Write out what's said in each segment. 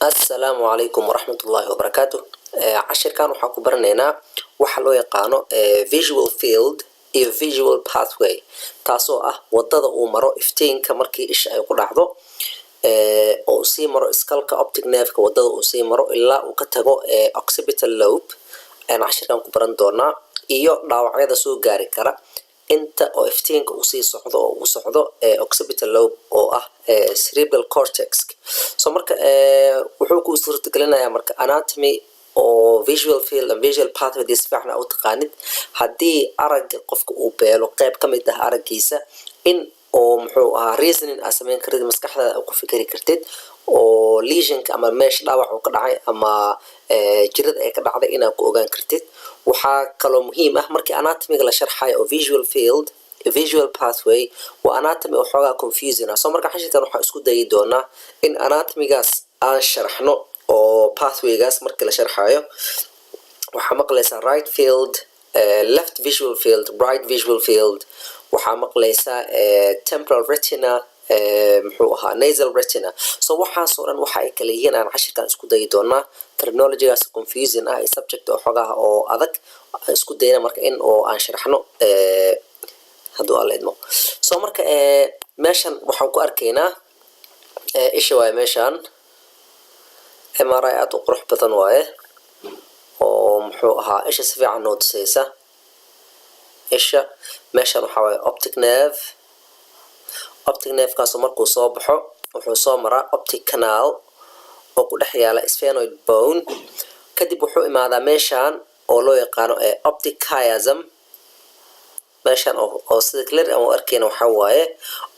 السلام عليكم ورحمة الله وبركاته. عشر كانوا حكوا برنينا وحلو يقانو visual field iyo visual pathway taasoo ah wadada uu maro iftiinka markii isha ay ku dhacdo oo sii maro iskalka optic nerve ka wadada uu sii maro ilaa uu ka tago occipital lobe aan cashirkan ku baran doonaa iyo dhaawacyada soo gaari kara inta oo iftiinka uu sii socdo oo uu socdo occipital lobe oo ah cerebral cortex so marka wuxuu ku suurtagelinayaa marka anatomy oo visual field and visual pathway this fiicna u taqaanid haddii aragga qofka uu beelo qayb ka mid ah araggiisa in oo muxuu ahaa reasoning aad samayn kartid maskaxdaada ku fikiri kartid oo lesionka ama meesha dhaawac uu ka dhacay ama jirada ay ka dhacday inaad ku ogaan kartid waxaa kaloo muhiim ah markii anatomiga la sharxayo oo visual field visual pathway waa anatomy oo xoogaa confusing ah soo marka xashirkan waxaan isku dayi doonaa in anatomigaas aan sharaxno oo pathwaygaas markii la sharxayo waxaa maqlaysaa right field left visual field right visual field waxaa maqlaysaa temporal retina muxuu ahaa nasal retina so waxaasoo dhan waxa ay kala yihiin aan cashirkan isku dayi doonaa terminologygaas confusing ah subject oo xogaha oo adag isku dayna marka in oo aan sharaxno hadduu alla idmo so marka meeshan waxaan ku arkaynaa isha waaye meeshan MRI aad u qurux badan waaye oo muxuu ahaa isha si fiican noo tusaysa isha meeshan waxaa waaye optic nerve kaasoo markuu soo baxo wuxuu soo maraa optic canal oo ku dhex yaala sphenoid bone kadib wuxuu imaadaa meeshan oo loo yaqaano optic chiasm meeshan oo sida clear aan u arkayna waxaa waaye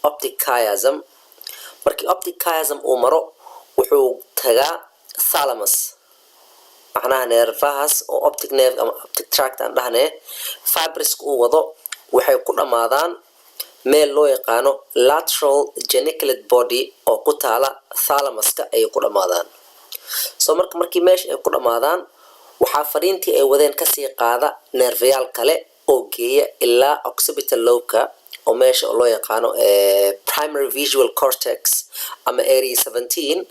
optic chiasm markii optic chiasm uu maro wuxuu tagaa thalamus macnaha neerfahaas oo optic nerve ama optic tract aan dhahnay fibriska uu wado waxay ku dhamaadaan meel loo yaqaano lateral geniculate body oo ku taala thalamuska ay ku dhamaadaan soo markii meesha ay ku dhamaadaan waxaa fariintii ay wadeen kasii qaada nerveyaal kale oo geeya ilaa occipital lobe-ka oo meesha loo yaqaano primary visual cortex ama area 17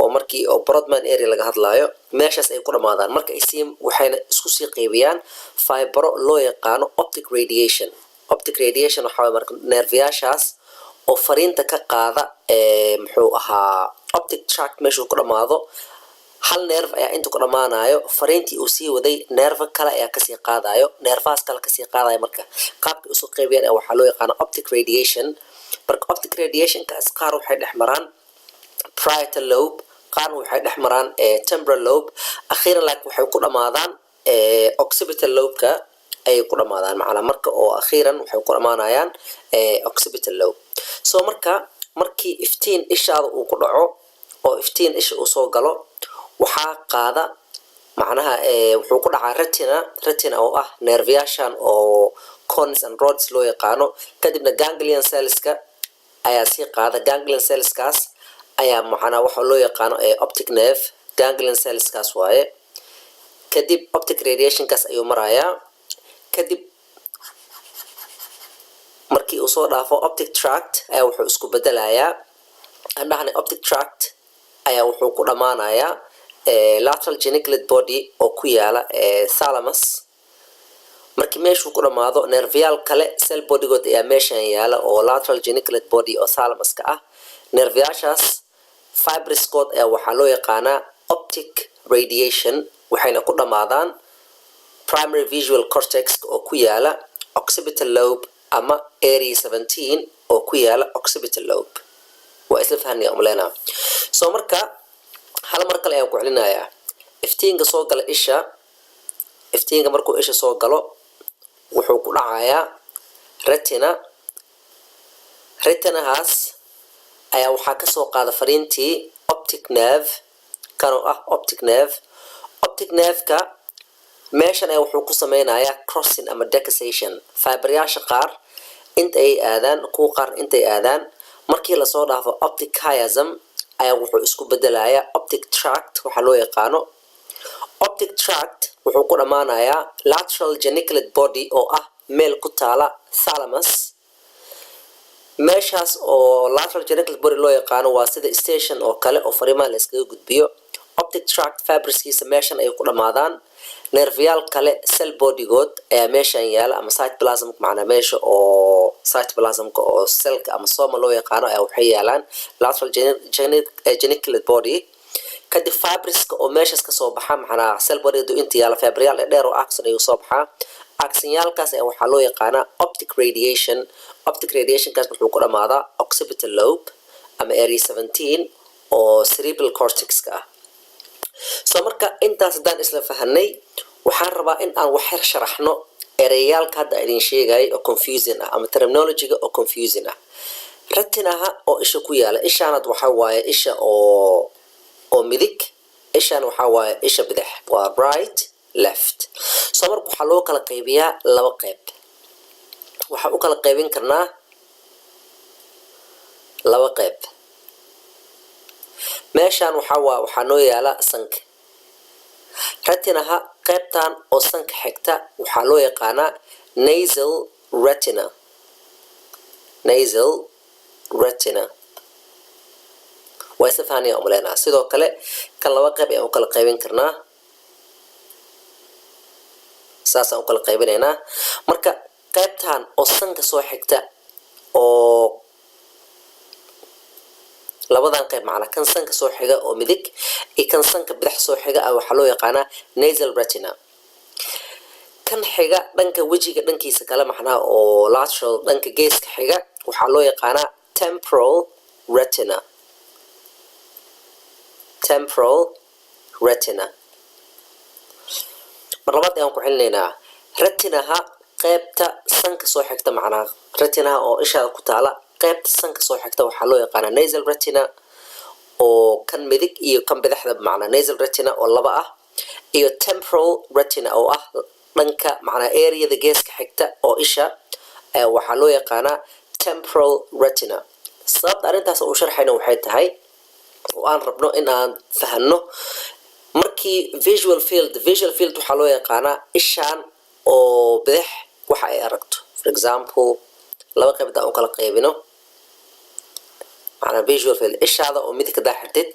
oo markii oo Brodmann area laga hadlaayo meeshaas ay ku dhamaadaan marka ay waxayna isku sii qaybiyaan fibro loo yaqaano optic radiation waxaa marka nerveyaashaas oo fariinta ka qaada muxuu ahaa optic tract meeshuu ku dhamaado hal nerve ayaa inta ku dhamaanayo fariintii uu sii waday nerve kale ayaa kasii qaadayo nervahaas kale kasii qaadayo marka qaabka isu qaybiyaan waxaa loo yaqaano optic radiation marka optic radiationkaas qaar waxay dhex maraan parietal lobe qaarna waxay dhex maraan temporal lobe akhiiran laakiin waxay ku dhamaadaan occipital lobe-ka ay ku dhamaadaan macna marka oo akhiiran waxay ku dhamaanayaan occipital lobe soo markii iftiin ishaada uu ku dhaco oo iftiin isha uu soo galo waxaa qaada macnaha wuxuu ku dhacaa retina oo ah nerveyaashan oo cones and rods loo yaqaano kadibna ganglion cellska ayaa sii qaada ganglion cellskaas ayaa macnaha waxa loo yaqaano optic nerve ganglion cellskaas waaye kadib optic radiationkaas ayuu marayaa kadib markii uu soo dhaafo optic tract ayaa wuxuu isku bedelayaa aan dhahnay optic tract ayaa wuxuu ku dhamaanayaa lateral geniculate body oo ku yaala thalamus markii meeshuu ku dhamaado nerveyaal kale cell bodygood ayaa meeshan yaala oo lateral geniculate body oo thalamuska ah nerveyaashaas fibriskood ayaa waxaa loo yaqaanaa optic radiation waxayna ku dhamaadaan primary visual cortex oo ku yaala occipital lobe ama area 17 oo ku yaala occipital lobe waa isla fahanaya umaleynaa soo marka hal mar kale ayaan ku celinayaa iftiinka soo gala isha iftiinka markuu isha soo galo wuxuu ku dhacayaa retinahaas ayaa waxaa kasoo qaada fariintii optic nerve kanoo ah optic nerve-ka meeshan ayaa wuxuu ku sameynayaa crossing ama decussation fibrayaasha qaar inta ay aadaan kuwa qaar intay aadaan markii lasoo dhaafo optic chiasm ayaa wuxuu isku bedelayaa optic tract waxaa loo yaqaano optic tract wuxuu ku dhamaanayaa lateral geniculate body oo ah meel ku taala thalamus meeshaas oo lateral geniculate body loo yaqaano waa sida station oo kale oo fariimaha la iskaga gudbiyo optic tract fibriskiisa meeshan ay ku dhamaadaan nerviyaal kale cell bodygood ayaa meeshan yaala ama cytoplasm macnaa meesha oo cytoplasmka oo cellka ama soma loo yaqaano ayaa waxay yaalaan lateral geniculate body kadib fibriska oo meeshas ka soo baxa macnaa cell bodydu inta yaala fibriyaal dheer oo axon ayuu soo baxaa axonyaalkaas ayaa waxaa loo yaqaanaa optic radiationkaas wuxuu ku dhamaadaa occipital lobe ama area 17 oo cerebral cortexka ah soo marka intaas haddaan isla fahanay waxaan rabaa in aan wax yar sharaxno ereyaalka hadda idin sheegay oo confusing ah ama terminology-ga oo confusing ah retinaha oo isha ku yaala ishaanad waxaa waaye isha oo midig ishaan waxaa waaye isha bidix waa right left soo marka waxaa loo kala qaybiyaa laba qayb waxaa u kala qaybin karnaa laba qayb meeshaan waxaa noo yaala sanka retinaha qaybtan oo sanka xigta waxaa loo yaqaanaa nasal retina waa isafahaniya umaleynaa sidoo kale kan laba qayb ayaan u kala qaybin karnaa saasaan u kala qaybinaynaa marka qaybtan oo sanka soo xigta oo labadan qayb macna kan sanka soo xiga oo midig iyo kan sanka bidix soo xiga waxaa loo yaqaanaa nasal retina kan xiga dhanka wejiga dhankiisa kale macnaha oo lateral dhanka geeska xiga waxaa loo yaqaanaa temporal retina mar labaad ayaan ku celinaynaa retinaha qaybta sanka soo xigta macnaha retinaha oo ishaada ku taala qaybta sanka soo xigta waxaa loo yaqaanaa nasal retina oo kan midig iyo kan bidixda macnaa nasal retina oo laba ah iyo temporal retina oo ah dhanka macnaa areada geeska xigta oo isha waxaa loo yaqaanaa temporal retina sababta arrintaas u sharxayna waxay tahay oo aan rabno in aan fahanno markii visual field waxaa loo yaqaanaa ishaan oo bidix waxa ay aragto for example laba qayb haddaan u kala qaybino macnaa visual field ishaada oo midig hadaa xirtid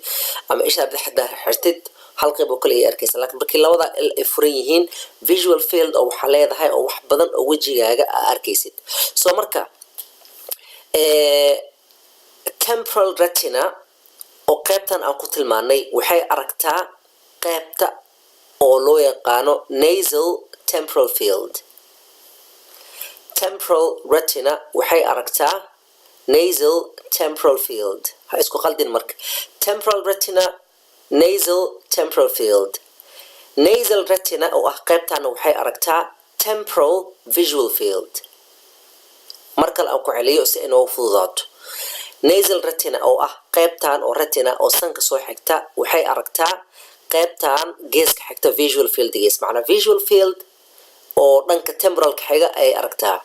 ama ishaada bidix hadaa xirtid hal qayb oo kale ay arkaysa laakiin markii labada ay furan yihiin visual field oo waxaa leedahay oo wax badan oo wejigaaga aa arkaysid soo marka temporal retina oo qaybtan aan ku tilmaanay waxay aragtaa qaybta oo loo yaqaano nasal temporal field temporal retina waxay aragtaa nasal temporal field ha isku qaldin marka temporal retina nasal temporal field nasal retina oo ah qaybtan waxay aragtaa temporal visual field markale aan ku celiyo si inoo fududaato nasal retina oo ah qaybtan oo retina oo sanka soo xigta waxay aragtaa qaybtan geeska xigta visual field gees macnaa visual field oo dhanka temporalka xiga ay aragtaa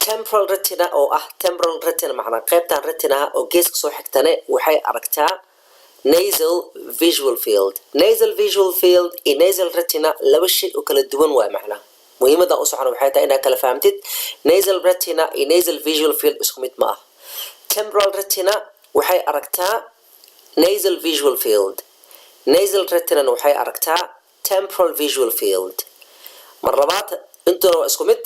temporal retina oo ah temporal retina macnaa qaybtan retinaha oo geeska soo xigtane waxay aragtaa nasal visual field iyo nasal retina laba shay oo kala duwan waay macnaa muhiimada u socona waxay tahay inaad kala fahamtid nasal retina iyo nasal visual field isku mid ma ah temporal retina waxay aragtaa nasal visual field nasal retina waxay aragtaa temporal visual field mar labaad intuna waa isku mid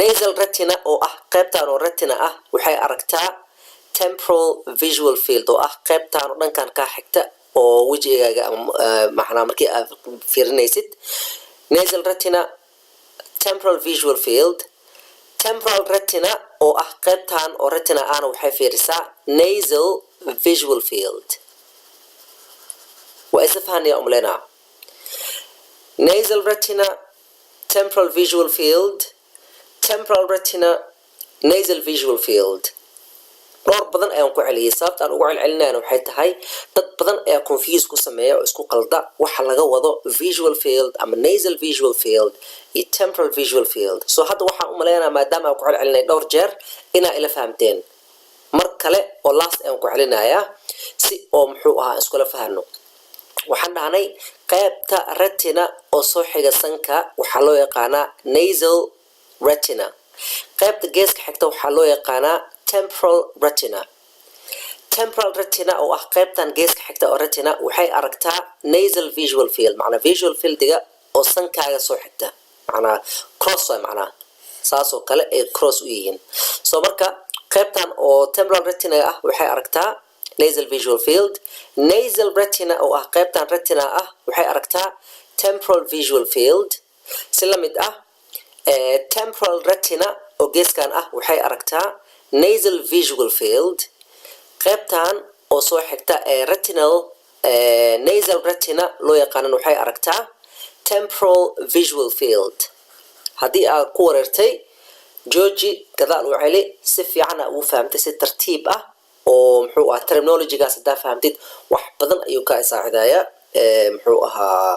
nasal retina oo ah qaybtan oo retina ah waxay aragtaa temporal visual field oo ah qaybtan oo dhankan ka xigta oo wejigaaga macnaa markii aad fiirinaysid nasal retina temporal visual field temporal retina oo ah qaybtan oo retina ahna waxay fiirisaa nasal visual field waa isafahaniya umleynaa nasal retina temporal visual field temporal retina nasal visual field dhowr badan ayaan ku celiyay sababta aan ugu celcelinayna waxay tahay dad badan ayaa confuse ku sameeya oo isku qalda waxa laga wado visual field ama nasal visual field iyo temporal visual field soo hadda waxaan u maleynayaa maadaama aan ku celcelinay dhowr jeer inaa ila fahamteen mar kale oo last ayaan ku celinayaa si oo muxuu ahaa iskula fahano waxaan dhahnay qaybta retina oo soo xiga sanka waxaa loo yaqaanaa nasal retina qaybta geeska xigta waxaa loo yaqaanaa temporal retina temporal retina oo ah qaybtan geeska xigta oo retina waxay aragtaa nasal visual field macna visual fieldiga oo sankaaga soo xigta macna cross way macna saasoo kale ay cross u yihiin soo marka qaybtan oo temporal retina ah waxay aragtaa nasal visual field nasal retina oo ah qaybtan retina ah waxay aragtaa temporal visual field si la mid ah temporal retina oo geeskan ah waxay aragtaa nasal visual field qaybtan oo soo xigta retinal nasal retina loo yaqaan waxay aragtaa temporal visual field haddii aad ku wareertay jooji gadaal u celi si fiican aad u fahamtay si tartiib ah oo muxuu ahaa terminology-gaas haddaa fahamtid wax badan ayuu ka saacidayaa muxuu ahaa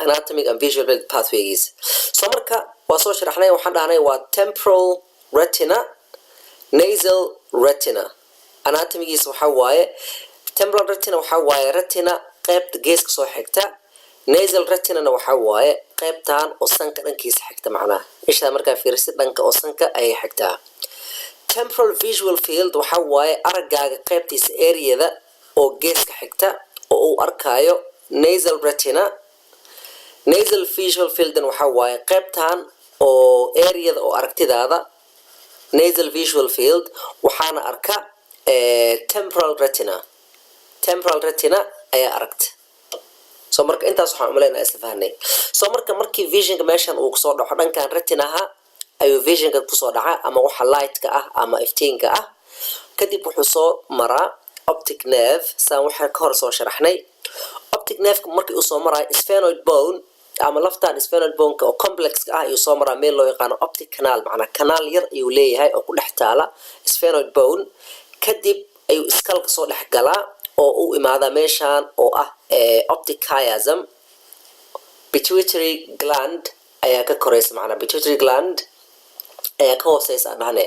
anatomic and visual field pathways soo marka waa soo sharaxnay waxaan dhahnay waa temporal retina nasal retina anatomigiisa waxaa waaye temporal retina waxaa waaye retina qaybta geeska soo xigta nasal retinana waxaa waaye qaybtan oo sanka dhankiisa xigta macnaha isha markaa fiirisid dhanka oo sanka ayay xigtaa temporal visual field waxaa waaye araggaaga qaybtiisa areada oo geeska xigta oo uu arkaayo nasal retina nasal visual fieldan waxaa waaye qaybtan oo areada oo aragtidaada nasal visual field waxaana arka temporal retina ayaa aragta soo marka intaas waxaan umaleynaa isla fahnay soo marka markii visionka meeshan uu kusoo dhaco dhankan retinaha ayuu visionka kusoo dhaca ama waxa lightka ah ama iftiinka ah kadib wuxuu soo maraa optic nerve saan waxaan ka hor soo sharaxnay optic nerve markii uu soo marayo sphenoid bone ama laftan sphenoid bone-ka oo complex ah ayuu soo maraa meel loo yaqaano optic canal macnaa kanaal yar ayuu leeyahay oo ku dhex taala sphenoid bone kadib ayuu iskalka soo dhex galaa oo uu imaadaa meeshan oo ah optic chiasm pituitary gland ayaa ka koreysa macnaa pituitary gland ayaa ka hooseysa aan dhahne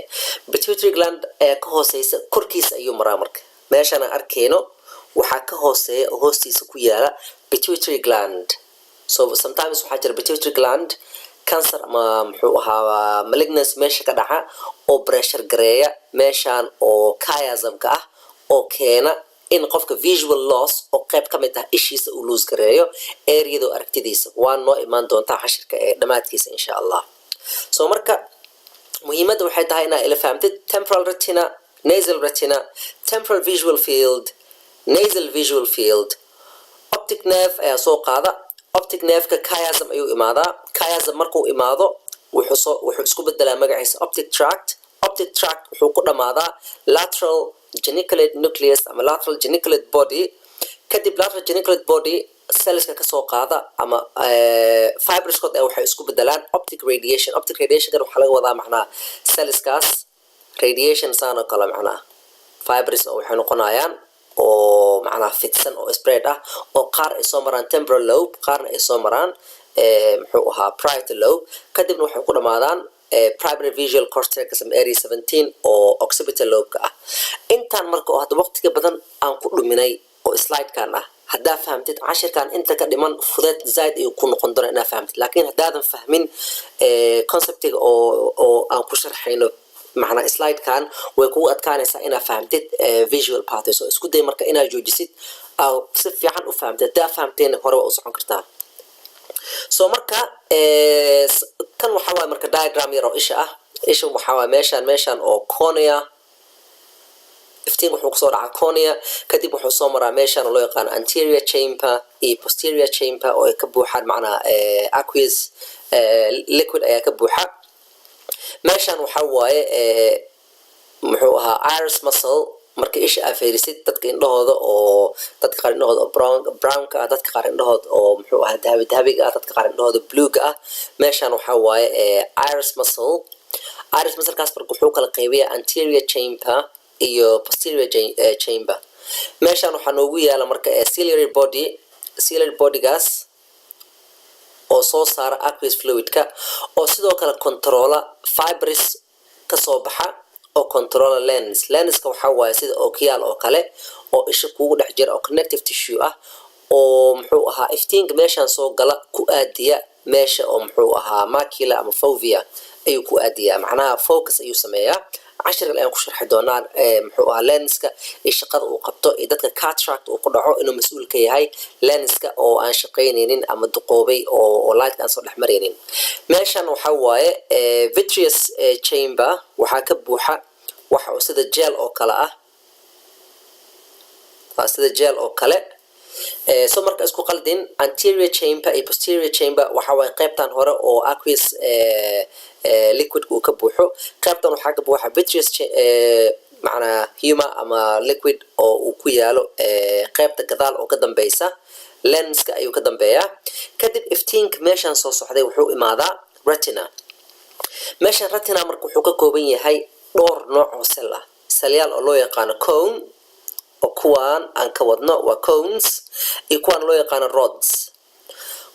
pituitary gland ayaa ka hooseysa korkiisa ayuu maraa marka meeshan aan arkeyno waxaa ka hooseeya oo hoostiisa ku yaala pituitary gland so sometimes waxaa jira pituitary gland cancer ama muxuu ahaa malignancy meesha ka dhaca oo pressure gareeya meeshan oo chiasm-ka ah oo keena in qofka visual loss oo qayb ka mid ah ishiisa uu lose gareeyo areado aragtidiisa waa noo imaan doontaa cashirka ee dhammaadkiisa insha allah soo marka muhiimadda waxay tahay inaad ila fahamtid temporal retina nasal retina temporal visual field nasal visual field optic nerve ayaa soo qaada optic nerve-ka chiasm ayuu imaadaa chiasm markuu imaado wuxuu isku bedelaa magaciisa optic tract wuxuu ku dhammaadaa lateral geniculate nucleus ama lateral geniculate body kadib lateral geniculate body cellska kasoo qaada ama fibroscod waxay isku bedelaan optic radiation kan waxaa laga wadaa macnaha cellskaas radiation saan oo kale macnaha fibers oo waxay noqonayaan oo macnaha fidsan oo spread ah oo qaar ay soo maraan temporal lobe qaarna ay soo maraan muxuu ahaa parietal lobe kadibna waxay ku dhamaadaan primary visual cortex ama area 17 oo occipital lobe-ka ah intaan marka oo hadda waqtiga badan aan ku dhuminay oo slide-kan ah haddaa fahamtid cashirkan inta ka dhiman fudeed zaid ayuu ku noqon doona inaa fahamtid laakiin haddaadan fahmin conceptiga oo aan ku sharxayno macnaa slide-kan way kugu adkaanaysaa inaad fahamtid visual pathways oo isku day marka inaad joojisid si fiican u fahamtid haddaa fahamteena hore waa u socon kartaa soo marka kan waxaa waaye marka diagram yar oo isha ah isha waxaa waaye meeshan oo cornea iftiin wuxuu kusoo dhacaa cornea kadib wuxuu soo maraa meeshan oo loo yaqaano anterior chamber iyo posterior chamber oo ay ka buuxaan macnaha aqueous liquid ayaa ka buuxa meeshan waxaa waaye muxuu ahaa iris muscle marka isha aad fiirisid dadka indhahooda qaar indhahooda oo brownka ah dadka qaar indhahooda oo muxuu ahaa dahabiga ah dadka qaar indhahooda bluega ah meeshan waxaa waaye iris musclekaas marka wuxuu kala qaybiyaa anterior chamber iyo posterior chamber meeshan waxaa noogu yaala marka ciliary bodygaas oo soo saara aqueous fluidka oo sidoo kale controla fibers kasoo baxa oo controla lenska waxaa waaye sida okiyaal oo kale oo isha kugu dhex jira oo connective tissue ah oo muxuu ahaa iftiinka meeshan soo gala ku aadiya meesha oo muxuu ahaa macula ama fovea ayuu ku aadiyaa macnaha focus ayuu sameeyaa cashir ayaan ku sharxi doonaa muxuu ahaa lenska iyo shaqada uu qabto iyo dadka cataract uu ku dhaco inuu mas-uul ka yahay lenska oo aan shaqaynaynin ama duqoobay oo light aan soo dhex maraynin. meeshan waxa waaye vitreous chamber waxaa ka buuxa waxa uu sida gel oo kale ah sida gel oo kale so marka isku qaldin anterior chamber iyo posterior chamber waxa way qaybtan hore oo aqueous liquid uu ka buuxo qaybtan waxa ka buuxa vitreous macna humor ama liquid oo uu ku yaalo qaybta gadaal oo ka dambaysa lenska ayuu ka dambeeyaa kadib iftiinka meeshan soo socday wuxuu imaadaa retina. meeshan retina marka wuxuu ka kooban yahay dhowr nooc oo sel ah salyaal oo loo yaqaan cone oo kuwaan aan ka wadno waa cones iyo kuwaan loo yaqaan rods.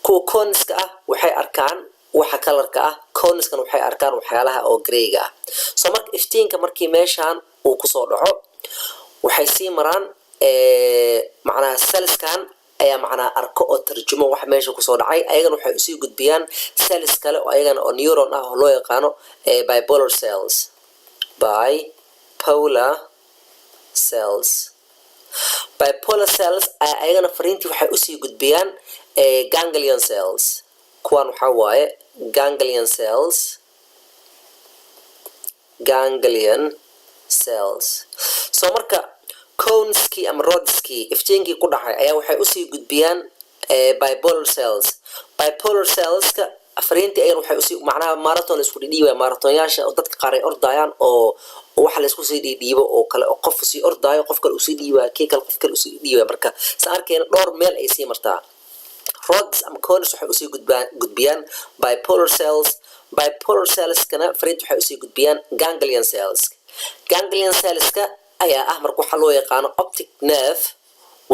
kuwa coneska ah waxay arkaan waxa kalarka ah coneskan waxay arkaan waxyaalaha oo greyga ah so marka iftiinka markii meeshan uu ku soo dhaco waxay sii maraan macnaha cellskan ayaa macnaha arko oo tarjumo waxa meesha ku soo dhacay ayagana waxay usii gudbiyaan cells kale oo ayagana oo neuron ah oo loo yaqaano bipolar cells. bipolar cells ayagana fariintii waxay usii gudbiyaan ganglion cells. kuwan waxa waaye ganglion cells so marka coneski ama rodski iftiinkii ku dhacay ayaa waxay usii gudbiyaan bipolar cellska fariintii ayagana waxay usii macnaha marathon isku dhidhiibaya marathonyaasha oo dadka qaar ay ordayaan oo waxa la isku sii dhiibo oo kale oo qof sii ordaayo qof kale usii dhiibaa kii kale qof kale usii dhiibaa marka saan arkayna dhowr meel ay sii martaa rods ama cones waxay usii gudbiyaan bipolar cellskana fariinta waxay usii gudbiyaan ganglion cellska ayaa ah marka waxa loo yaqaano optic nerve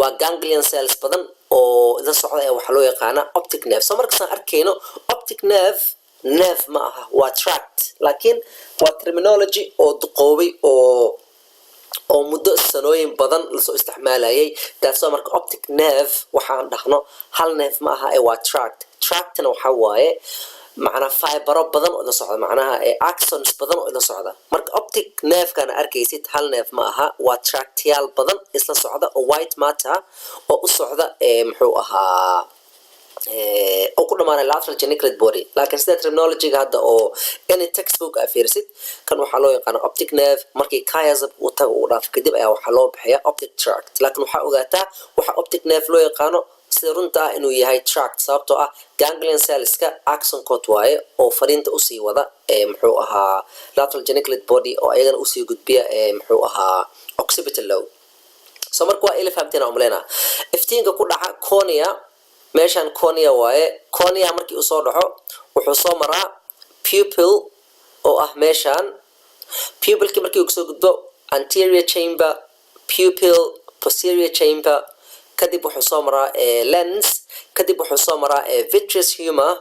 waa ganglion cells badan oo la socda ee waxa loo yaqaana optic nerve so marka saan arkayno optic nerve ma aha waa tract laakiin waa terminology oo duqoobay oo muddo sanooyin badan la soo isticmaalayay taasoo marka optic nerve waxaan dhahno hal nerve ma aha ee waa tractna waxa waaye macnaha fibero badan oo la socda macnaha axons badan oo la socda marka optic nerve kana arkaysid hal nerve ma aha waa tractial badan isla socda oo white matter oo u socda muxuu ahaa oo ku dhamaanay lateral geniculate body laakiin sida terminology-ga hadda oo any textbook ay fiirsid kan waxaa loo yaqaana optic nerve markii chiasm uu tago uu dhaafo kadib ayaa waxaa loo bixiyaa optic tract laakiin waxaa ogaataa waxa optic nerve loo yaqaano sida runta ah inuu yahay tract sababtoo ah ganglion cellska axon coat waaye oo fariinta usii wada muxuu ahaa lateral geniculate body oo ayagana usii gudbiya muxuu ahaa occipital lobe so marka waa ila fahamteen aan umaleynaa iftiinka ku dhaca cornea meeshan cornea waaye cornea markii uu soo dhaco wuxuu soo maraa pupil oo ah meeshan pupilkii markii uu soo gudbo anterior chamber pupil posterior chamber kadib wuxuu soo maraa lens kadib wuxuu soo maraa vitreous humor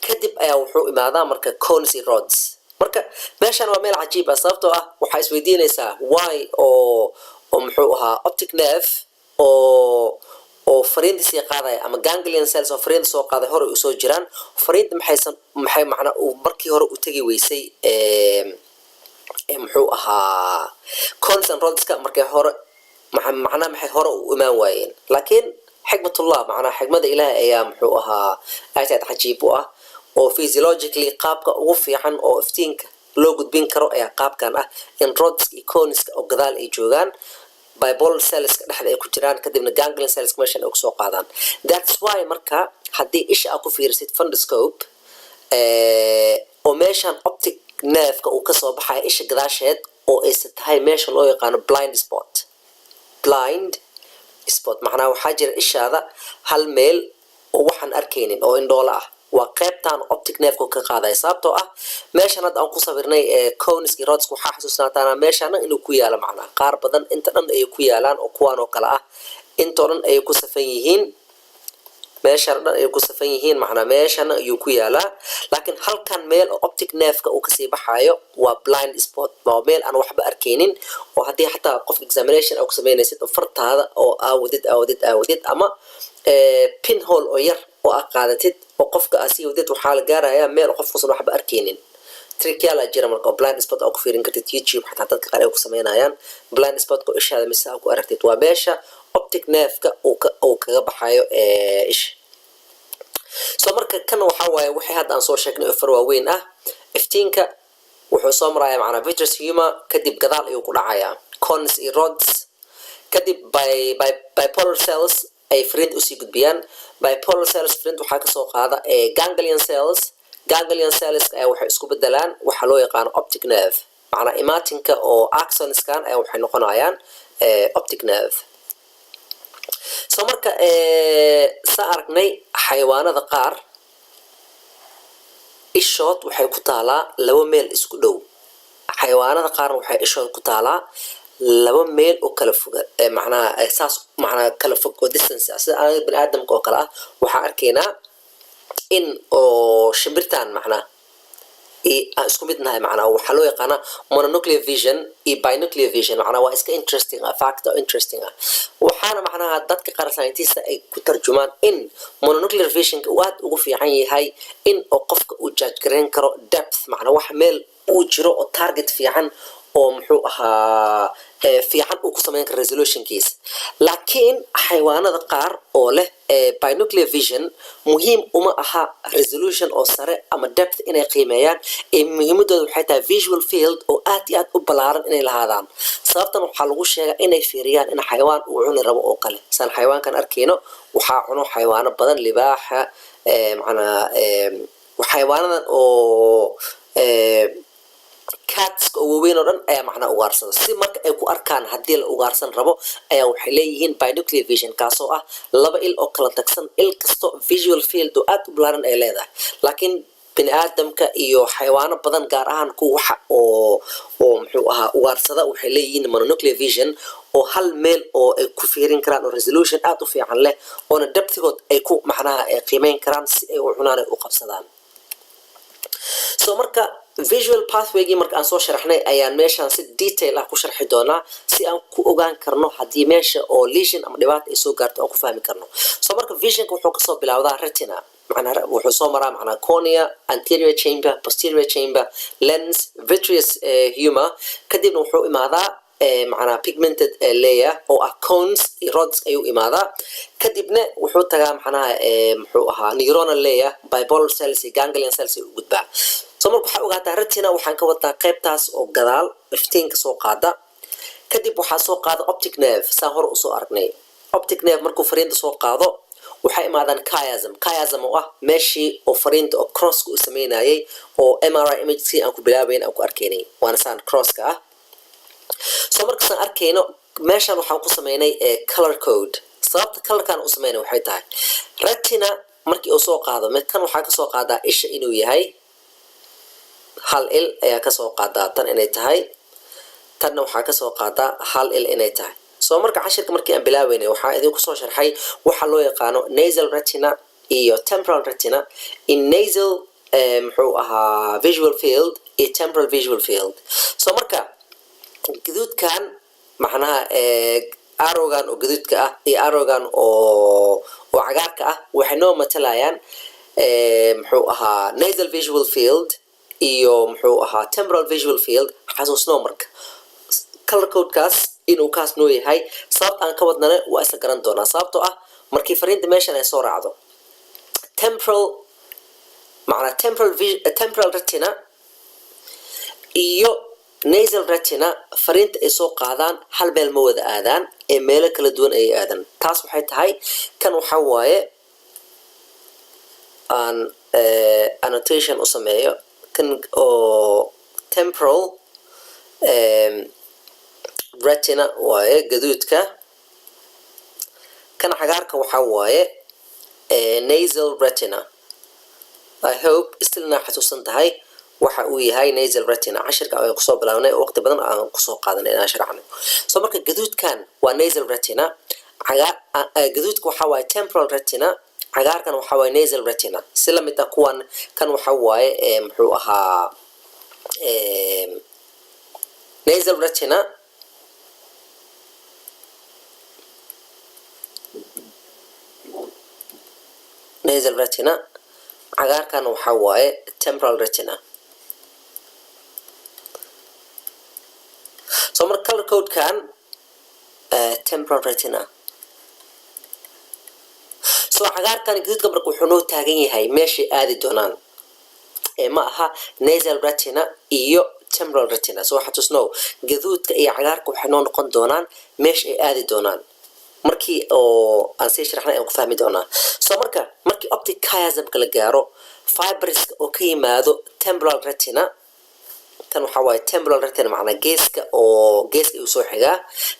kadib ayaa wuxuu imaadaa marka cones iyo rods marka meeshan waa meel cajiib ah sababtoo ah waxaa isweydiinaysaa why oo muxuu ahaa optic nerve oo fariinta sii qaadaya ama ganglion cells oo fariinta soo qaaday hore u soo jiraan fariinta maxay macna uu markii hore u tagi weysay muxuu ahaa cones and rodska markay hore macna maxay hore u imaan waayeen laakiin xikmatullah macna xikmada ilaahay ayaa muxuu ahaa aad cajiib u ah oo physiologically qaabka ugu fiican oo iftiinka loo gudbin karo ayaa qaabkan ah in rods iyo coneska oo gadaal ay joogaan bipolar cellska dhexda ay ku jiraan kadibna ganglion cells meeshan ay ku soo qaadaan that's why marka haddii isha aad ku fiirisid fundoscope oo meeshan optic nerve-ka uu ka soo baxayo isha gadaasheed oo aysa tahay meesha loo yaqaano blind spot macnaha waxaa jira ishaada hal meel oo waxaan arkaynin oo indhoola ah waa qaybtan optic nerve-ka ka qaadaya sababtoo ah meeshan hadda aan ku sawirnay cones iyo rods waxaa xasuusnaataana meeshan inuu ku yaalo macnaha qaar badan inta dhan ay ku yaalaan oo kuwaan oo kale ah intoo dhan ay ku safan yihiin meeshan dhan ay ku safan yihiin macnaha meeshan ayuu ku yaalaa laakiin halkan meel oo optic nerve-ka uu kasii baxaayo waa blind spot waa meel aan waxba arkaynin oo haddii xataa qof examination aad ku samaynaysid oo fartaada oo aawadid ama pinhole oo yar oo aad qaadatid oo qofka aad sii wadid waxaa la gaarayaa meel qofkuusan waxba arkaynin trickyaal jira marka blind spot oo ku fiirin kartid YouTube xataa dadka qaar ay ku sameynayaan blind spot ko ishaada mise ku aragtid waa meesha optic nerve-ka uu kaga baxayo ish soo marka kan waxa waaye wixii hadda aan soo sheegnay oo farwaaweyn ah iftiinka wuxuu soo marayaa macnaa vitreous humor kadib gadaal ayuu ku dhacayaa cones iyo rods kadib bipolar cells ay fariint usii gudbiyaan bipolar cells fariint waxaa kasoo qaada ganglion cells waxay isku bedelaan waxa loo yaqaano optic nerve macnaa imaatinka oo axonskan waxay noqonayaan optic nerve soo marka sa aragnay xayawaanada qaar ishood waxay ku taalaa laba meel isku dhow xayawaanada qaarna waxay ishood ku taalaa laba meel oo kala fog macnaa saas macnaa kala fog oo distance sida anaga bani aadamka oo kale ah waxaan arkaynaa in oo shimbirtaan macnaa aan isku mid nahay macnaa waxaa loo yaqaanaa mononuclear vision iyo binocular vision macnaa waa iska interesting factor interesting waxaana macnaha dadka qaar scientist ay ku tarjumaan in mononuclear vision uu aad ugu fiican yahay in oo qofka uu judge gareyn karo depth macnaa wax meel uu jiro oo target fiican oo muxuu ahaa fiican uu ku sameyn karo resolutionkiisa laakiin xayawaanada qaar oo leh binocular vision muhiim uma aha resolution oo sare ama depth inay qiimeeyaan muhiimadooda waxay tahay visual field oo aad iyo aad u ballaaran inay lahaadaan sababtan waxaa lagu sheegaa inay fiiriyaan in xayawaan uu cuni rabo oo kale saan xayawaankan arkayno waxaa cuno xayawaano badan libaaxa macnaa xayawaanadan oo cats oo waaweyn oo dhan ayaa macnaa ugaarsada si marka ay ku arkaan haddii la ugaarsan rabo ayaa waxay leeyihiin binocular vision kaasoo ah laba il oo kala tagsan il kasto visual field oo aad u ballaaran ay leedahay laakiin bini aadamka iyo xayawaano badan gaar ahaan kuwa waxa oo muxuu ahaa ugaarsada waxay leeyihiin mononuclear vision oo hal meel oo ay ku fiirin karaan oo resolution aad u fiican leh oona depthigood ay ku macnaha qiimeyn karaan si ay u cunaan ay u qabsadaan soo marka visual pathwaygii marka aan soo sharaxnay ayaan meeshaan si detail ah ku sharxi doonaa si aan ku ogaan karno haddii meesha oo lesion ama dhibaata ay soo gaarto aan ku fahmi karno soo marka visionka wuxuu kasoo bilowdaa retina macnaa wuxuu soo maraa macnaa cornea anterior chamber posterior chamber lens vitreous humor kadibna wuxuu imaadaa macnaa pigmented layer oo ah cones iyo rods ayuu imaadaa kadibna wuxuu tagaa macnaha muxuu ahaa neuronal layer bipolar cells iyo ganglion cells ay u gudbaa soo marka waxaa ogaataa retina waxaan ka wadaa qaybtaas oo gadaal iftiinka soo qaada kadib waxaa soo qaada optic nerve saan hore usoo aragnay optic nerve markuu fariinta soo qaado waxay imaadaan chiasm oo ah meeshii oo fariinta oo crosska uu sameynayay oo MRI imagekii aan ku bilaabayn aan ku arkaynay waana saan crosska ah soo markaasaan arkayno meeshaan waxaan ku sameynay color code sababta colorkan u sameynay waxay tahay retina markii uu soo qaado midkan waxaa kasoo qaadaa isha inuu yahay hal il ayaa kasoo qaadaa tan inay tahay tanna waxaa kasoo qaadaa hal il inay tahay soo marka cashirka markii aan bilaabeynay waxaa idinku soo sharxay waxa loo yaqaano nasal retina iyo temporal retina in nasal muxuu ahaa visual field iyo temporal visual field soo marka gaduudkan macnaha arrowgan oo gaduudka ah iyo arrowgan oo cagaarka ah waxay noo matalayaan muxuu ahaa nasal visual field iyo muxuu ahaa temporal visual field xasuusnoo marka color codekaas inuu kaas noo yahay sababta aan ka wadnana waa isla garan doonaa sababtoo ah markii fariinta meeshan ay soo raacdo temporal retina iyo nasal retina fariinta ay soo qaadaan hal meel ma wada aadaan ee meelo kala duwan ayay aadaan taas waxay tahay kan waxaa waaye aan annotation u sameeyo kan oo temporal retina waaye gaduudka kan cagaarka waxaa waaye nasal retina I hope istilna xasuusan tahay waxa uu yahay nasal retina cashirka ayaan kusoo bilaabnay waqti badan aan kusoo qaadanay inaan sharaxno soo marka gaduudkan waa nasal retina gaduudka waxaa waaye temporal retina cagaarkan waxaa waaye nasal retina si la mid ah kuwan kan waxaa waaye muxuu ahaa nasal retina cagaarkan waxaa waaye temporal retina color code kan temporal retina. So cagaarkan gaduudka marka wuxuu noo taagan yahay meeshay aadi doonaan ma aha nasal retina iyo temporal retina. So waxa tusno gaduudka iyo cagaarka waxay noo noqon doonaan meeshay aadi doonaan markii oo aan sii sharaxnay aan ku fahmi doonaa. So markii optic chiasm la gaaro fibers oo ka yimaado temporal retina tan waxa waaye temporal retina macna geeska uu soo xigaa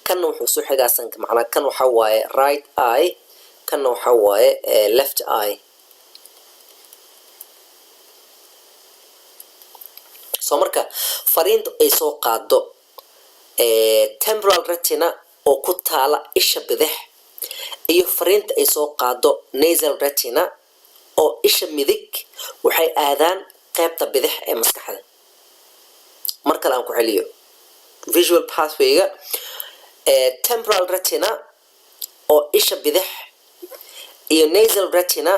kan wuxuu soo xigaa sanka macna kan waxa waaye right eye kan waxa waaye left eye. So marka fariinta ay soo qaado temporal retina oo ku taala isha bidix iyo fariinta ay soo qaado nasal retina oo isha midig waxay aadaan qaybta bidix ee maskaxda. marka aan ku celiyo visual pathway-ga temporal retina oo isha bidix iyo nasal retina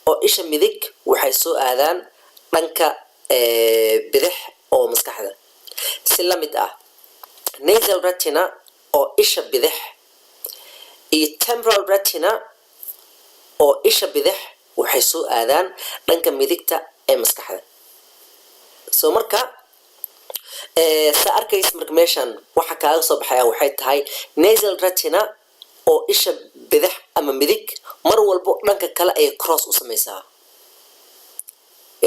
oo isha midig waxay soo aadaan dhanka bidix oo maskaxda. si la mid ah nasal retina oo isha bidix iyo temporal retina oo isha bidix waxay soo aadaan dhanka midigta ee maskaxda. So marka sa arkays marka meeshan waxa kaaga soo baxaya waxay tahay nasal retina oo isha bidix ama midig mar walbo dhanka kale ay cross u samaysaa.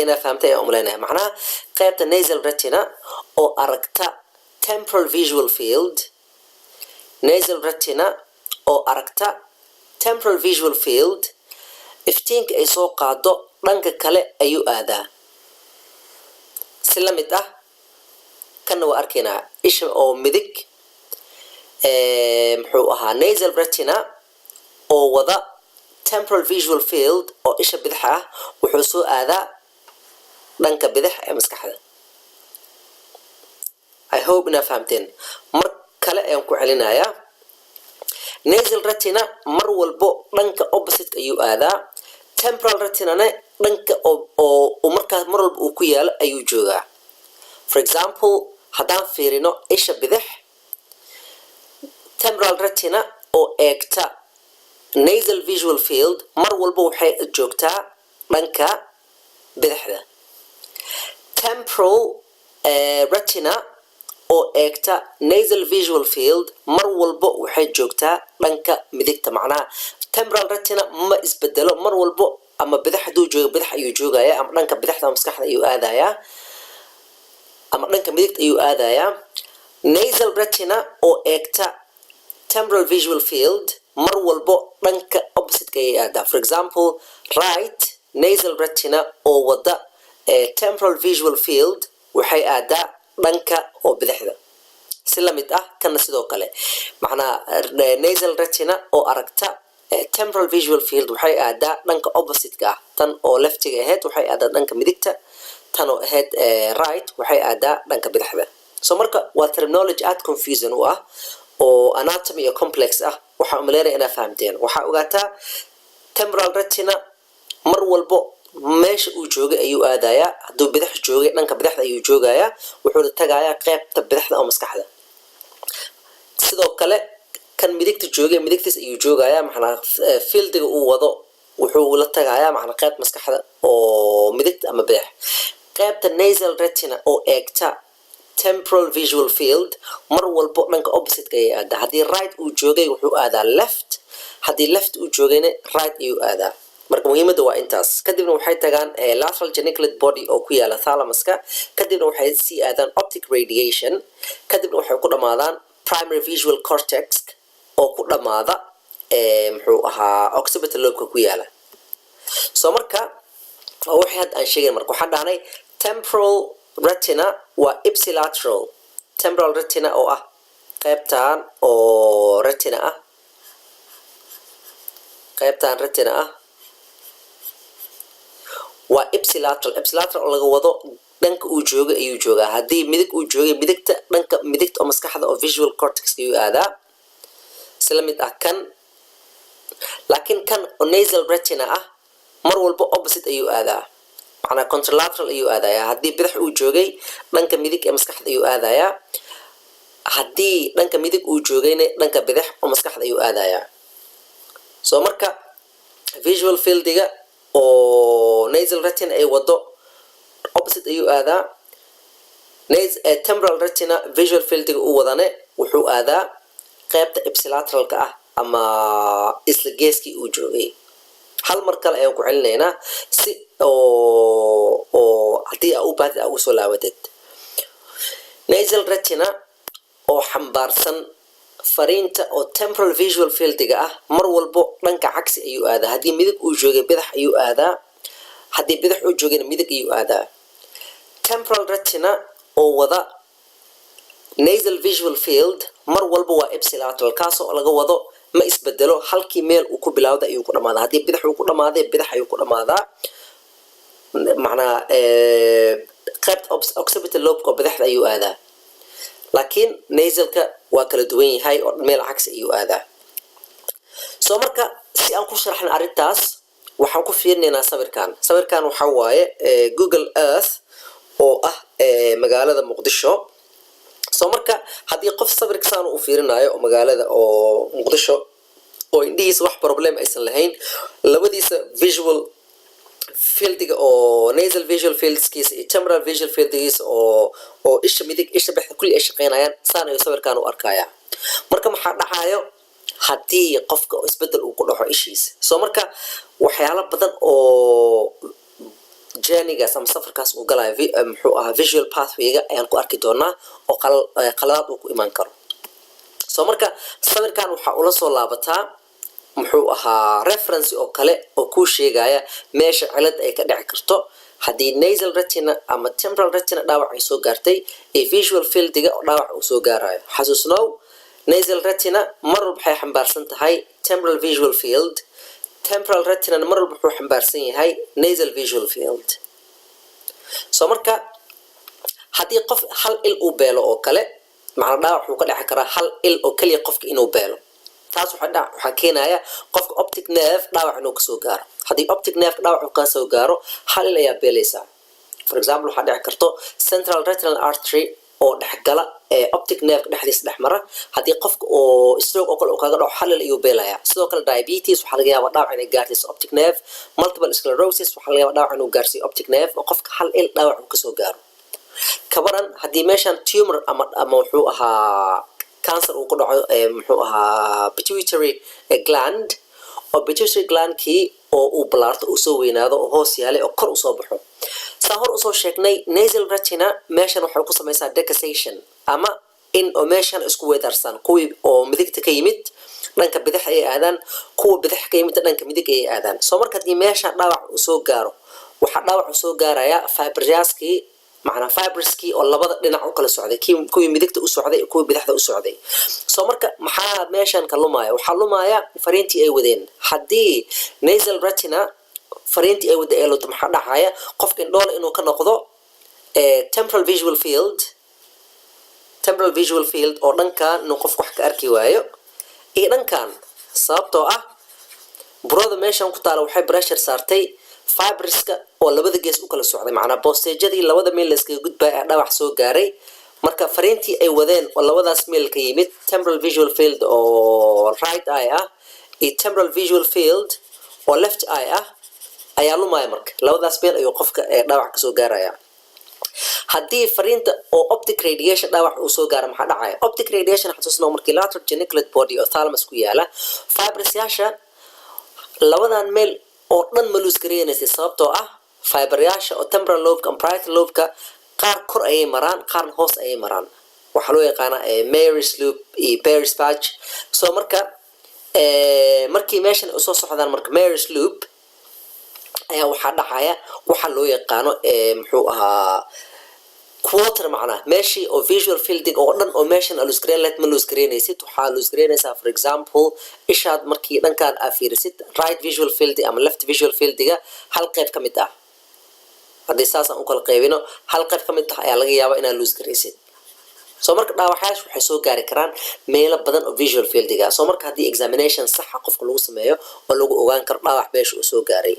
ina fahamtay aan umaleynaya macnaha qaybta nasal retina oo aragta temporal visual field nasal retina oo aragta temporal visual field iftiinka ay soo qaado dhanka kale ayuu aadaa. si la mid ah kana waa arkaynaa isha oo midig muxuu ahaa nasal retina oo wada temporal visual field oo isha bidix ah wuxuu soo aadaa dhanka bidix ee maskaxda. I hope ina fahamteen. mar kale ayaan ku celinayaa nasal retina mar walbo dhanka opposite ayuu aadaa temporal retina dhanka oo markaas mar walba uu ku yaalo ayuu joogaa. For example haddaan fiirino isha bidix temporal retina oo eegta nasal visual field mar walba waxay joogtaa dhanka bidixda. Temporal retina oo eegta nasal visual field mar walba waxay joogtaa dhanka midigta macnaha temporal retina ma isbedelo mar walba ama bidix haduu joogo bidix ayuu joogayaa ama dhanka bidixda maskaxda ayuu aadayaa ama dhanka midigta ayuu aadayaa. Nasal retina oo eegta temporal visual field mar walbo dhanka opposite ayay aadaa. For example right nasal retina oo wada temporal visual field waxay aadaa dhanka oo bidixda. si la mid ah kana sidoo kale macnaha nasal retina oo aragta temporal visual field waxay aadaa dhanka opposite ah tan oo leftiga ahayd waxay aadaa dhanka midigta tan oo ahayd right waxay aadaa dhanka bidixda. So marka waa terminology aad confusion u ah oo anatomy iyo complex ah waxaan umaleynaya inaa fahamteen. waxaa ogaataa temporal retina mar walbo meesha uu joogay ayuu aadayaa hadduu bidix joogay dhanka bidixda ayuu joogayaa wuxuuna tagayaa qaybta bidixda oo maskaxda. sidoo kale kan midigta joogay midigtiis ayuu joogayaa macnaa fieldiga uu wado wuxuu la tagayaa macnaa qaybta maskaxda oo midigta ama bidix. qaybta nasal retina oo eegta temporal visual field mar walbo dhanka opposite ayay aadaa. haddii right uu joogay wuxuu aadaa left haddii left uu joogayna right ayuu aadaa. marka muhiimadda waa intaas. kadibna waxay tagaan lateral geniculate body oo ku yaala thalamuska kadibna waxay sii aadaan optic radiation kadibna waxay ku dhamaadaan primary visual cortex oo ku dhamaada muxuu ahaa occipital lobe ku yaala. So marka waxay had aan sheegay marka waxaan dhahnay temporal retina waa ipsilateral. temporal retina oo ah qaybtan oo retina ah qaybtan retina ah waa ipsilateral. ipsilateral oo laga wado dhanka uu joogay ayuu joogaa. haddii midig uu joogay midigta dhanka midigta oo maskaxda oo visual cortex ayuu aadaa. si la mid ah kan laakiin kan oo nasal retina ah mar walba opposite ayuu aadaa macnaa contralateral ayuu aadayaa. haddii bidix uu joogay dhanka midig ee maskaxda ayuu aadayaa haddii dhanka midig uu joogayna dhanka bidix oo maskaxda ayuu aadayaa. soo marka visual fieldiga oo nasal retina ay wado opposite ayuu aadaa. temporal retina visual fieldiga uu wadane wuxuu aadaa qaybta ipsilateralka ah ama isla geeskii uu joogay. hal mar kale ayaan ku celinaynaa si oo haddii aa u baahid aa ugu soo laabatid. nasal retina oo xambaarsan fariinta oo temporal visual fieldiga ah mar walbo dhanka cagsi ayuu aadaa. haddii midig uu joogay bidix ayuu aadaa, haddii bidix uu joogayna midig ayuu aadaa. temporal retina oo wada nasal visual field mar walba waa ipsilateral, kaasoo laga wado ma isbedelo, halkii meel uu ku bilowda ayuu ku dhamaadaa. haddii bidix uu ku dhamaaday bidix ayuu ku dhamaadaa, macnaa qaybta occipital lobe oo bidixda ayuu aadaa. laakiin nasalka waa kala duwan yahay oo meel cagsi ayuu aadaa. soo marka si aan ku sharaxna arrintaas waxaan ku fiirinaynaa sawirkan. sawirkan waxaa waaye Google Earth oo ah magaalada Muqdisho. soo marka haddii qof sawirka saan u fiirinayo oo magaalada oo Muqdisho oo indhihiisa wax problem aysan lahayn, labadiisa visual fieldiga oo nasal visual fieldskiisa iyo temporal visual fieldigiisa oo isha midig isha bidix kulli ay shaqeynayaan, saan ayuu sawirkan u arkayaa. marka maxaa dhacayo haddii qofka isbedel uu ku dhaco ishiisa? soo marka waxyaalo badan oo journeygaas ama safarkaas uu galayo muxuu ahaa visual pathwayga ayaan ku arki doonaa oo qaladaad uu ku imaan karo. soo marka sawirkan waxaa ula soo laabataa muxuu ahaa reference oo kale oo kuu sheegaya meesha cilad ay ka dhici karto haddii nasal retina ama temporal retina dhaawac ay soo gaartay ee visual fieldiga oo dhaawac uu soo gaarayo. xasuusnow nasal retina mar walba waxay xambaarsan tahay temporal visual field, temporal retina mar walba wuxuu xambaarsan yahay nasal visual field. soo marka haddii qof hal il uu beelo oo kale, macnaa dhaawac wuxuu ka dhici karaa hal il oo keliya qofka inuu beelo. taas waxaa keenaya qofka optic nerve dhaawac inuu kasoo gaaro. haddii optic nerve dhaawac uu kasoo gaaro hal il ayaa beelaysaa. for example waxaa dhici karto central retinal artery oo dhexgala optic nerve dhexdiisa dhexmara, haddii qofka oo stroke oo kale uu kaga dhaco hal il ayuu beelayaa. sidoo kale diabetes waxaa laga yaabaa dhaawac inay gaarsiiso optic nerve. multiple sclerosis waxaa laga yaabaa dhaawac inuu gaarsiiyo optic nerve oo qofka hal il dhaawac uu kasoo gaaro. kabaran haddii meeshan tumor ama wuxuu ahaa cancer uu ku dhaco muxuu ahaa pituitary gland, oo pituitary glandkii oo uu balaarto uu soo weynaado oo hoos yaalay oo kor usoo baxo. saa hor usoo sheegnay nasal retina meeshan waxay ku samaysaa decussation ama in oo meeshan isku weedarsan, kuwii oo midigta ka yimid dhanka bidix ay aadaan, kuwa bidix ka yimid dhanka midig ay aadaan. soo marka haddii meesha dhaawac uu soo gaaro waxaa dhaawac uu soo gaaraya fibryaskii, macnaa fibriskii oo labada dhinac u kala socday, kuwii midigta u socday kuwii bidixda u socday. soo marka maxaa meeshan ka lumaya? waxaa lumaya fariintii ay wadeen. haddii nasal retina fariintii ay wada ee lunto maxaa dhacaya? qofka indhoola inuu ka noqdo temporal visual field oo dhankan inuu qofku wax ka arki waayo, iyo dhankan sababtoo ah burada meeshan ku taala waxay pressure saartay fibriska oo labada gees u kala socday, macnaa boostejadii labada meel layskaga gudbaya ee dhaawac soo gaaray. marka fariintii ay wadeen oo labadaas meel ka yimid temporal visual field oo right eye ah iyo temporal visual field oo left eye ah ayaa lumaya. marka labadaas meel ayuu qofka dhaawac kasoo gaaraya. haddii fariinta oo optic radiation dhaawac uu soo gaaro maxaa dhacaya? optic radiation xasuusnoo markii lateral geniculate body oo thalamus ku yaala, fibrasyaasha labadan meel oo dhan ma luus gareynaysay, sababtoo ah fiberyaasha oo temporal lobeka and parietal lobeka qaar kor ayay maraan qaarna hoos ayay maraan. waxaa loo yaqaanaa Mary's loop iyo Peyer's patch. soo marka markii meeshan usoo socdaan marka Mary's loop ayaa waxaa dhacaya waxaa loo yaqaano muxuu ahaa quarter, macnaa meeshii oo visual fielding oo dhan oo meeshan luus gareyn lahayd ma luus gareynaysid. waxaa luus gareynaysaa for example ishaad markii dhankaan aa fiirisid right visual field ama left visual fieldiga hal qayb ka mid ah. haddii saasaan u kala qaybino hal qayb ka mid ah ayaa laga yaabaa inaad luus garaysid. soo marka dhaawaxyaasha waxay soo gaari karaan meelo badan oo visual fieldiga. soo marka haddii examination saxa qofka lagu sameeyo oo lagu ogaan karo dhaawac beesha uu soo gaaray.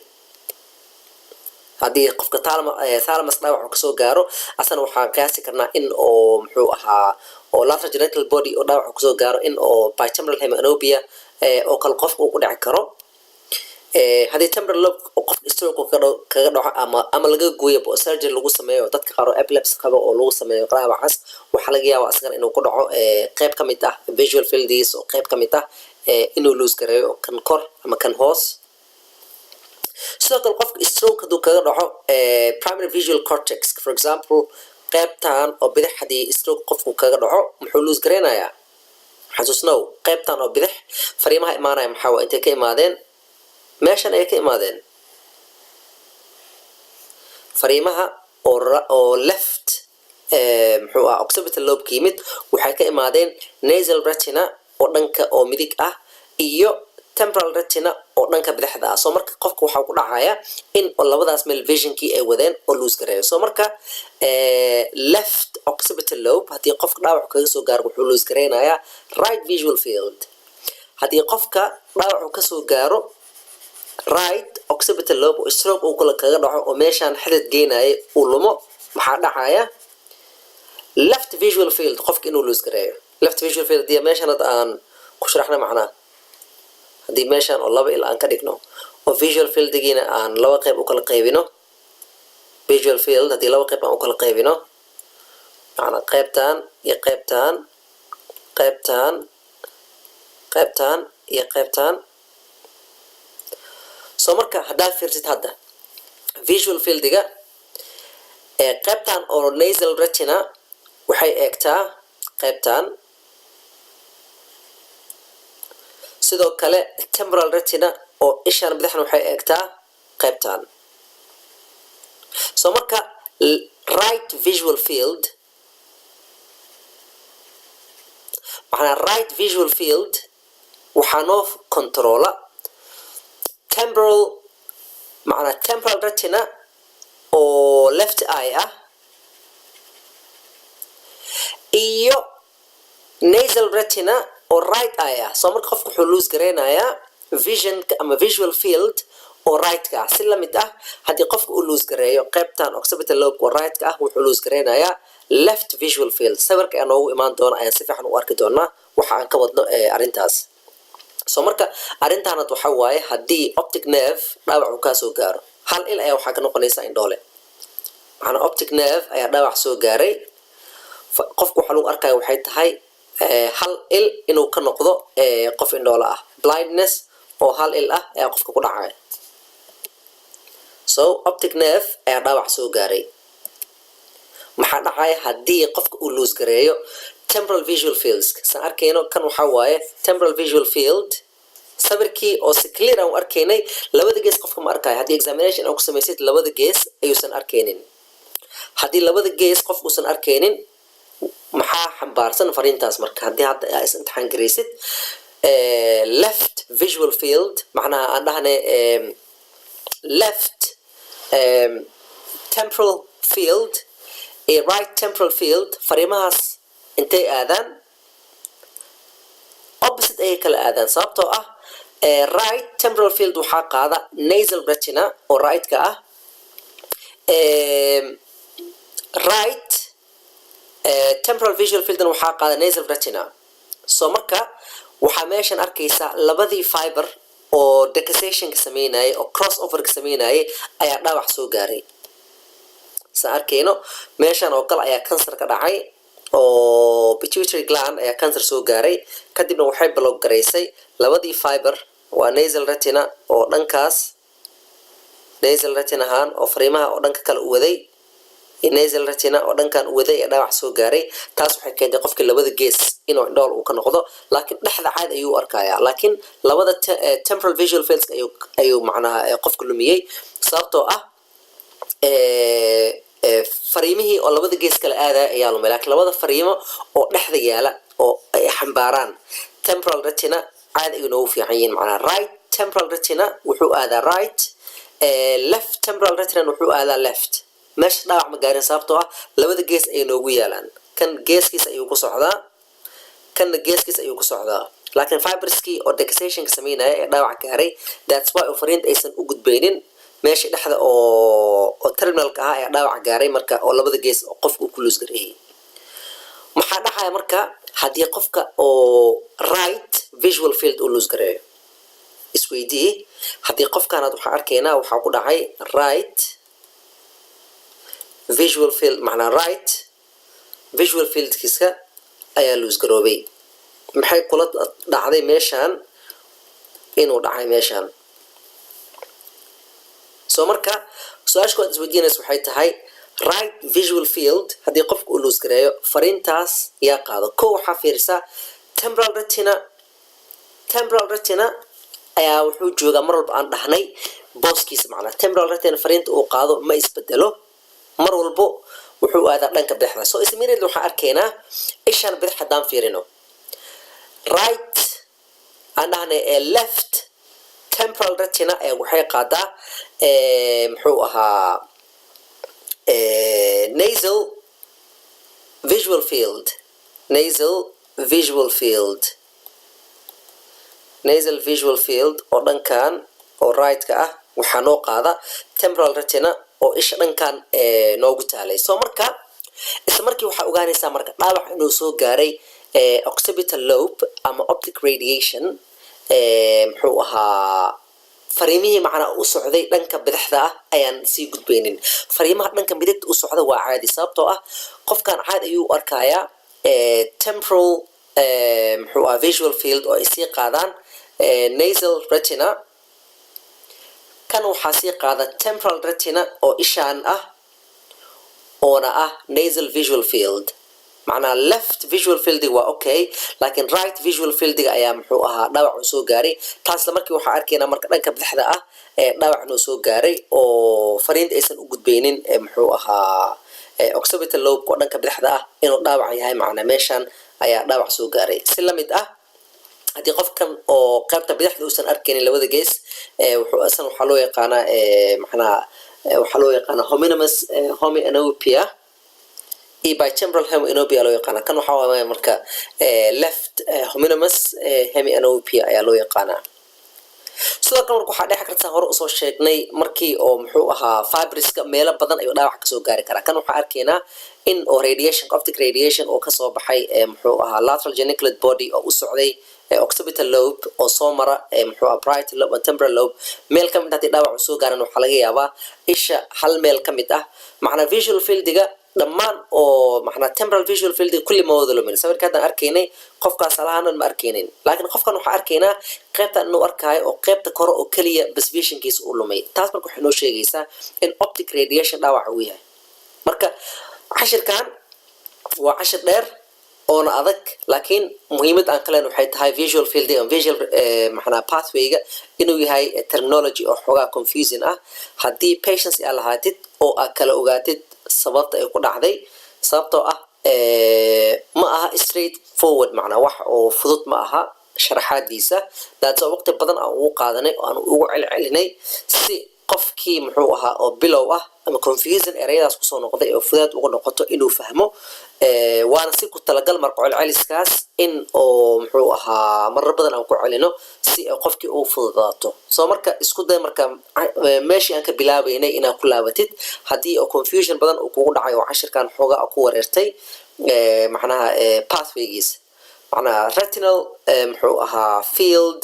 haddii qofka thalamus dhaawac uu kasoo gaaro asana waxaan qiyaasi karnaa in oo muxuu ahaa oo lateral genital body oo dhaawac uu kasoo gaaro in oo bitemporal hemianopia oo kale qofka uu ku dhici karo haddii temporal lobe oo qofka stroke kaga dhaco ama laga gooyo surgery lagu sameeyo dadka qaar oo epilepsy qaba oo lagu sameeyo dhaawacaas waxaa laga yaabaa asagana inuu ku dhaco qayb ka mid ah visual fields oo qayb ka mid ah inuu lose gareeyo kan kor ama kan hoos sidoo kale qofka stroke hadduu kaga dhaco primary visual cortex for example qaybtan oo bidix haddii stroke qofku kaga dhaco muxuu lose gareynayaa xasuusnow qaybtan oo bidix fariimaha imaanaya maxaa waa intay ka imaadeen meeshan ay ka imaadeen fariimaha oo left muxuu ah occipital lobe ka yimid waxay ka imaadeen nasal retina oo dhanka oo midig ah iyo temporal retina oo dhanka bidixda ah soo marka qofka waxaa ku dhacaya in labadaas meel visionkii ay wadeen oo lose gareeyo soo marka left occipital lobe haddii qofka dhaawac kaga soo gaaro wuxuu lose gareynayaa right visual field haddii qofka dhaawac uu kasoo gaaro right occipital lobe oo stroke uu kula kaga dhaco oo meeshaan xidid geynaya uu lumo maxaa dhacaya left visual field qofka inuu lose gareeyo left visual field haddii meeshaan aan ku sharaxna macnaa haddii meeshaan oo laba il aan ka dhigno oo visual fieldigiina aan laba qayb u kala qaybino visual field haddii laba qayb aan u kala qaybino macnaa qaybtan iyo qaybtan qaybtan qaybtan iyo qaybtan soo marka haddaad fiirsid hadda visual fieldiga qaybtan oo nasal retina waxay eegtaa qaybtan sidoo kale temporal retina oo ishaan bidixna waxay eegtaa qaybtan soo marka right visual field macnaa right visual field waxaa noo controla temporal retina oo left eye ah iyo nasal retina oo right eye ah soo marka qofka wuxuu lose gareynayaa visionka ama visual field oo right-ka ah si lamid ah haddii qofka uu lose gareeyo qaybtan occipital lobe oo right-ka ah wuxuu lose gareynayaa left visual field sawirka ayaa noogu imaan doona ayaan si fiican u arki doonaa waxa aan ka wadno arrintaas soo marka arrintaanad waxa waaye haddii optic nerve dhaawac uu kaasoo gaaro hal il ayaa waxaa ka noqonaysaa indhoole macnaa optic nerve ayaa dhaawac soo gaaray qofka waxaa lagu arkaya waxay tahay hal il inuu ka noqdo qof indhoole ah blindness oo hal il ah ayaa qofka ku dhacaya so optic nerve ayaa dhaawac soo gaaray maxaa dhacaya haddii qofka uu lose gareeyo temporal visual fields saan arkayno kan waxaa waaye temporal visual field sawirkii oo si clear aan u arkaynay labada gees qofka ma arkayo haddii examination aan ku samaysid labada gees ayuusan arkaynin haddii labada gees qof uusan arkaynin maxaa xambaarsan fariintaas marka haddii hadda aa is imtixaan garaysid left visual field macnaha aan dhahnay left temporal field iyo right temporal field fariimahaas intay aadaan opposite ayay kala aadaan sababtoo ah right temporal field waxaa qaada nasal retina oo right-ka ah right temporal visual fieldna waxaa qaada nasal retina soo marka waxaa meeshan arkaysaa labadii fiber oo decussation-ka sameynayay oo cross over-ka sameynayay ayaa dhaawac soo gaaray saan arkayno meeshan oo kale ayaa cancer ka dhacay oo pituitary gland ayaa cancer soo gaaray kadibna waxay block garaysay labadii fiber waa nasal retina oo dhankaas nasal retina ahaan oo fariimaha oo dhanka kale u waday nasal retina oo dhankan u waday ee dhaawac soo gaaray taas waxay keentay qofka labada gees inuu indhool uu ka noqdo laakiin dhexda caad ayuu arkayaa laakiin labada temporal visual fields ayuu macnaha qofka lumiyey sababtoo ah fariimihii oo labada gees kala aadaya ayaa lumay laakiin labada fariimo oo dhexda yaala oo ay xambaaraan temporal retina caad ayuu noogu fiican yihiin macnaha right temporal retina wuxuu aadaa right left temporal retina wuxuu aadaa left meesha dhaawac ma gaarin sababtoo ah labada gees ay noogu yaalaan kan geeskiisa ayuu ku socdaa kanna geeskiisa ayuu ku socdaa laakiin fiberskii oo decussation-ka sameynaya ee dhaawac gaaray that's why fariinta aysan u gudbaynin meesha dhexda oo terminalka ah ayaa dhaawac gaaray marka oo labada gees oo qofka uu ku loos gareeyay maxaa dhacaya marka haddii qofka oo right visual field uu loos gareeyo isweydii haddii qofkaanaad waxaa arkaynaa waxaa ku dhacay right visual field macnaa right visual fieldkiisa ayaa loos garoobay maxay kula dhacday meeshaan inuu dhacay meeshaan soo marka su-aasha koowaad isweydiinaysa waxay tahay right visual field haddii qofka uu loos gareeyo fariintaas yaa qaado kow waxaa fiirisaa temporal retina ayaa wuxuu joogaa mar walba aan dhahnay booskiisa macnaa temporal retina fariinta uu qaado ma isbedelo mar walbo wuxuu aadaa dhanka bidixda soo ismiineed waxaan arkaynaa ishaan bidix haddaan fiirino right aan dhahnay left temporal retina waxay qaadaa muxuu ahaa nasal visual field oo dhankan oo right-ka ah waxaa noo qaada temporal retina oo isha dhankan noogu taalay soo marka isla markii waxaa ogaanaysaa marka dhaawac inuu soo gaaray occipital lobe ama optic radiation muxuu ahaa fariimihii macnaa u socday dhanka bidixda ah ayaan sii gudbaynin fariimaha dhanka midigta u socda waa caadi sababtoo ah qofkan caadi ayuu u arkayaa temporal muxuu ahaa visual field oo ay sii qaadaan nasal retina kan waxaa sii qaada temporal retina oo ishaan ah oona ah nasal visual field macnaa left visual fieldiga waa okay laakiin right visual fieldiga ayaa muxuu ahaa dhaawac uu soo gaaray taasla markii waxaa arkaynaa marka dhanka bidixda ah dhaawac inuu soo gaaray oo fariinta aysan u gudbaynin muxuu ahaa occipital lobe oo dhanka bidixda ah inuu dhaawac yahay macnaa meeshan ayaa dhaawac soo gaaray si la mid ah haddii qofkan oo qaybta bidixda uusan arkaynin labada gees waxaa loo yaqaanaa macnaa waxaa loo yaqaanaa homonymous hemianopia iyo bitemporal hemianopia loo yaqaanaa kan waxaa waaya marka left homonymous hemianopia ayaa loo yaqaanaa sidoo kale marka waxaa dhex kartaa hore usoo sheegnay markii oo muxuu ahaa fibriska meelo badan ayuu dhaawac kasoo gaari karaa kan waxaa arkaynaa in oo radiation optic radiation oo kasoo baxay muxuu ahaa lateral geniculate body oo u socday occipital lobe oo soo mara muxuu ahaa parietal lobe and temporal lobe meel ka mid haddii dhaawac uu soo gaaran waxaa laga yaabaa isha hal meel ka mid ah macnaa visual fieldiga dhammaan oo macnaa temporal visual fieldiga kulli ma wada lumin sawirka haddaan arkaynay qofkaas alahanan ma arkaynin laakiin qofkan waxaa arkaynaa qaybtan inuu arkaayo oo qaybta kore oo keliya bas visionkiisa uu lumay taas marka waxay noo sheegaysaa in optic radiation dhaawac uu yahay marka cashirkan waa cashir dheer oona adag laakiin muhiimad aan ka leen waxay tahay visual field and visual macnaa pathway-ga inuu yahay terminology oo xoogaa confusing ah haddii patience aad lahaatid oo aad kala ogaatid sababta ay ku dhacday sababtoo ah ma aha straight forward macnaa wax oo fudud ma aha sharaxaadiisa daadso waqti badan aan ugu qaadanay oo aan ugu celcelinay si qofkii muxuu ahaa oo bilow ah ama confusion ereyadaas kusoo noqday oo fudaad uga noqoto inuu fahmo waana si ku talagal marka celceliskaas in oo muxuu ahaa marar badan aan ku celino si qofkii uu fududaato soo marka isku day marka meeshii aan ka bilaabaynay inaad ku laabatid haddii oo confusion badan uu kugu dhacay oo cashirkan xoogaa ku wareertay macnaha pathwaygiisa macnaha retinal muxuu ahaa field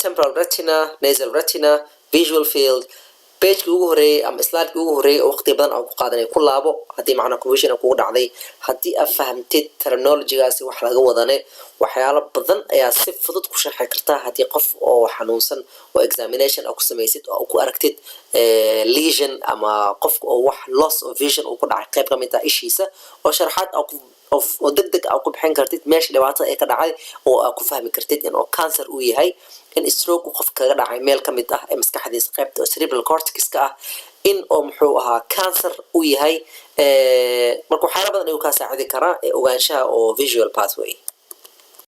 temporal retina nasal retina visual field pageki ugu horeeyay ama slideki ugu horeeyay oo waqti badan aan ku qaadanay ku laabo haddii macnaa confusion kugu dhacday haddii aad fahamtid terminology-gaasi wax laga wadane waxyaalo badan ayaa si fudud ku sharxi kartaa haddii qof oo xanuunsan oo examination aad ku samaysid oo ku aragtid lesion ama qofka oo wax loss of vision uu ku dhacay qayb ka mid ah ishiisa oo sharaxaad oo degdeg aad ku bixin kartid meesha dhibaatada ay ka dhacay oo aad ku fahmi kartid in oo cancer uu yahay in stroke qof kaga dhacay meel ka mid ah ee maskaxdiisa qaybta cerebral cortex-ka ah in oo muxuu ahaa cancer uu yahay marka waxyaalo badan ayuu kaa saacidi karaa ogaanshaha oo visual pathway